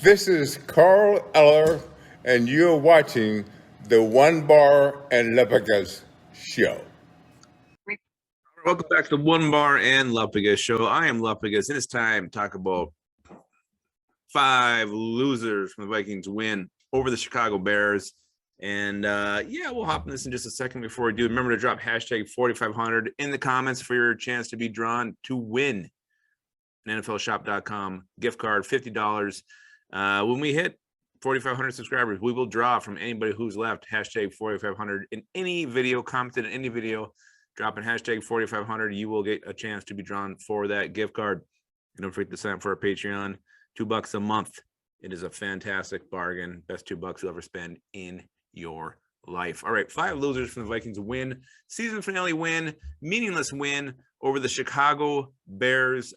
This is Carl Eller, and you're watching the One Bar and Lupagus show. Welcome back to the One Bar and Lupagus show. I am Lupagus, and it's time to talk about 5 losers from the Vikings win over the Chicago Bears. And we'll hop in this in just a second. Before we do, remember to drop hashtag 4500 in the comments for your chance to be drawn to win an NFLshop.com gift card, $50. When we hit 4,500 subscribers, we will draw from anybody who's left hashtag 4,500 in any video, commented in any video. Dropping hashtag 4,500, you will get a chance to be drawn for that gift card. And don't forget to sign up for our Patreon. $2 a month. It is a fantastic bargain. Best $2 you'll ever spend in your life. All right, 5 losers from the Vikings win. Season finale win. Meaningless win over the Chicago Bears.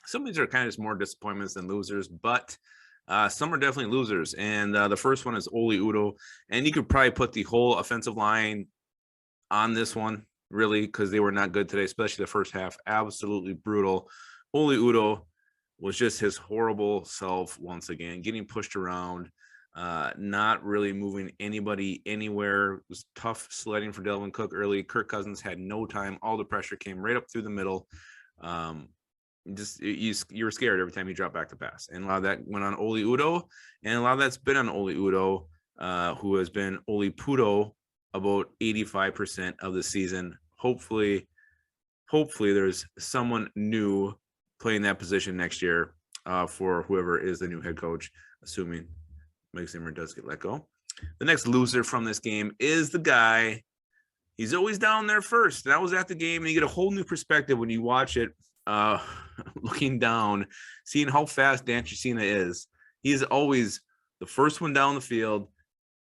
Some of these are kind of just more disappointments than losers, but some are definitely losers. And the first one is Oli Udoh. And you could probably put the whole offensive line on this one, really, because they were not good today, especially the first half. Absolutely brutal. Oli Udoh was just his horrible self once again, getting pushed around, not really moving anybody anywhere. It was tough sledding for Dalvin Cook early. Kirk Cousins had no time. All the pressure came right up through the middle. You were scared every time he dropped back to pass. And a lot of that went on Oli Udoh, and a lot of that's been on Oli Udoh, who has been Oli Pudo about 85% of the season. Hopefully there's someone new playing that position next year for whoever is the new head coach, assuming Mike Zimmer does get let go. The next loser from this game is the guy. He's always down there first. And I was at the game, and you get a whole new perspective when you watch it, looking down, seeing how fast Dan Chisena is. He's always the first one down the field,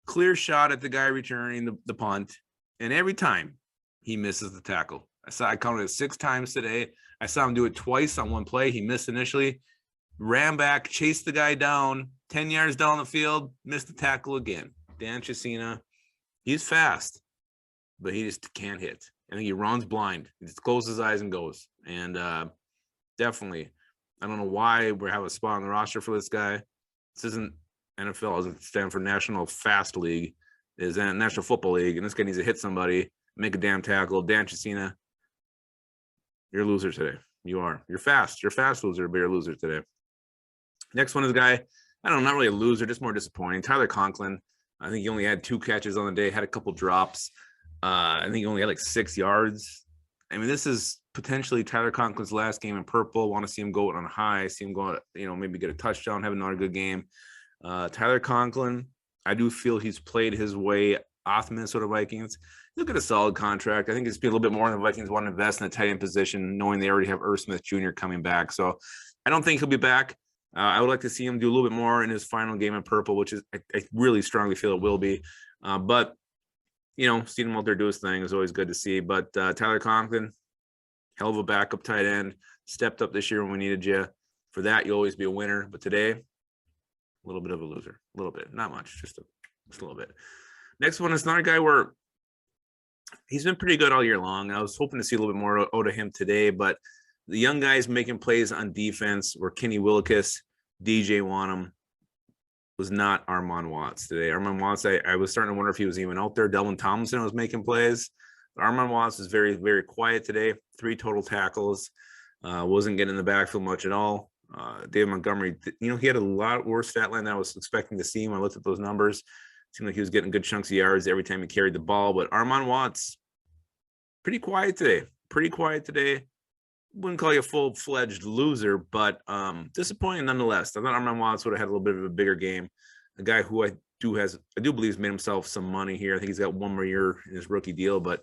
clear shot at the guy returning the punt, and every time he misses the tackle. I counted it 6 times today. I saw him do it twice on one play. He missed initially, ran back, chased the guy down, 10 yards down the field, missed the tackle again. Dan Chisena, he's fast, but he just can't hit. I think he runs blind. He just closes his eyes and goes. And definitely, I don't know why we have a spot on the roster for this guy. This isn't NFL, it stands for National Fast League, is a National Football League, and this guy needs to hit somebody, make a damn tackle. Dan Chisena, you're a loser today. You are. You're fast. You're a fast loser, but you're a loser today. Next one is a guy, I don't know, not really a loser, just more disappointing. Tyler Conklin. I think he only had 2 catches on the day, had a couple drops. I think he only had like 6 yards. I mean, this is potentially Tyler Conklin's last game in purple. Want to see him go on high, see him go, maybe get a touchdown, have another good game. Tyler Conklin, I do feel he's played his way off the Minnesota Vikings. Look at a solid contract. I think it's be a little bit more than the Vikings want to invest in a tight end position, knowing they already have Irv Smith Jr. coming back. So I don't think he'll be back. I would like to see him do a little bit more in his final game in purple, which is I really strongly feel it will be. But seeing him out there do his thing is always good to see. But Tyler Conklin, hell of a backup tight end, stepped up this year when we needed you. For that, you'll always be a winner. But today, a little bit of a loser. A little bit. Not much, just a little bit. Next one is another guy where he's been pretty good all year long. I was hoping to see a little bit more out of him today, but the young guys making plays on defense were Kenny Willekes, DJ Wanham, was not Armand Watts today. Armand Watts, I was starting to wonder if he was even out there. Delvin Tomlinson was making plays. Armand Watts is very, very quiet today. 3 total tackles. Wasn't getting in the backfield much at all. David Montgomery, he had a lot worse stat line than I was expecting to see when I looked at those numbers. Seemed like he was getting good chunks of yards every time he carried the ball. But Armand Watts, pretty quiet today. Wouldn't call you a full-fledged loser, but disappointing nonetheless. I thought Armand Watts would have had a little bit of a bigger game. A guy who I do believe has made himself some money here. I think he's got 1 more year in his rookie deal, but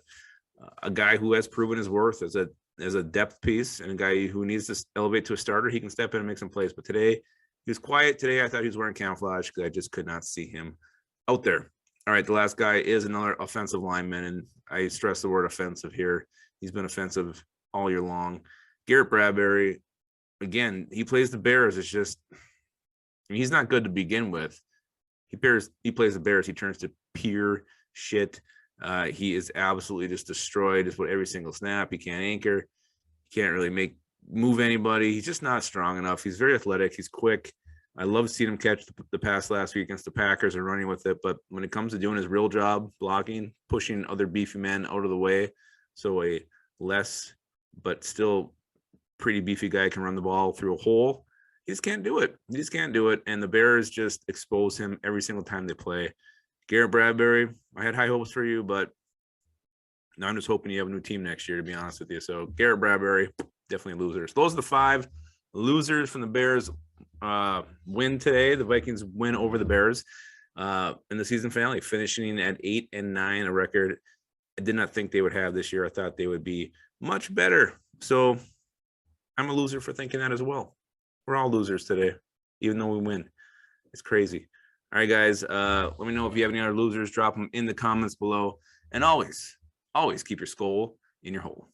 a guy who has proven his worth as a depth piece, and a guy who needs to elevate to a starter. He can step in and make some plays. But today, he was quiet. Today, I thought he was wearing camouflage because I just could not see him out there. All right, the last guy is another offensive lineman, and I stress the word offensive here. He's been offensive all year long. Garrett Bradbury, again, he plays the Bears. It's just, he's not good to begin with. He plays the Bears. He turns to pure shit. He is absolutely just destroyed just with every single snap. He can't anchor. He can't really move anybody. He's just not strong enough. He's very athletic. He's quick. I love seeing him catch the pass last week against the Packers and running with it. But when it comes to doing his real job, blocking, pushing other beefy men out of the way, so a less but still pretty beefy guy can run the ball through a hole, he just can't do it. He just can't do it. And the Bears just expose him every single time they play. Garrett Bradbury, I had high hopes for you, but now I'm just hoping you have a new team next year, to be honest with you. So Garrett Bradbury, definitely losers. Those are the 5 losers from the Bears win today. The Vikings win over the Bears in the season finale, finishing at 8-9, a record I did not think they would have this year. I thought they would be much better. So I'm a loser for thinking that as well. We're all losers today, even though we win. It's crazy. All right, guys, let me know if you have any other losers. Drop them in the comments below. And always keep your skull in your hole.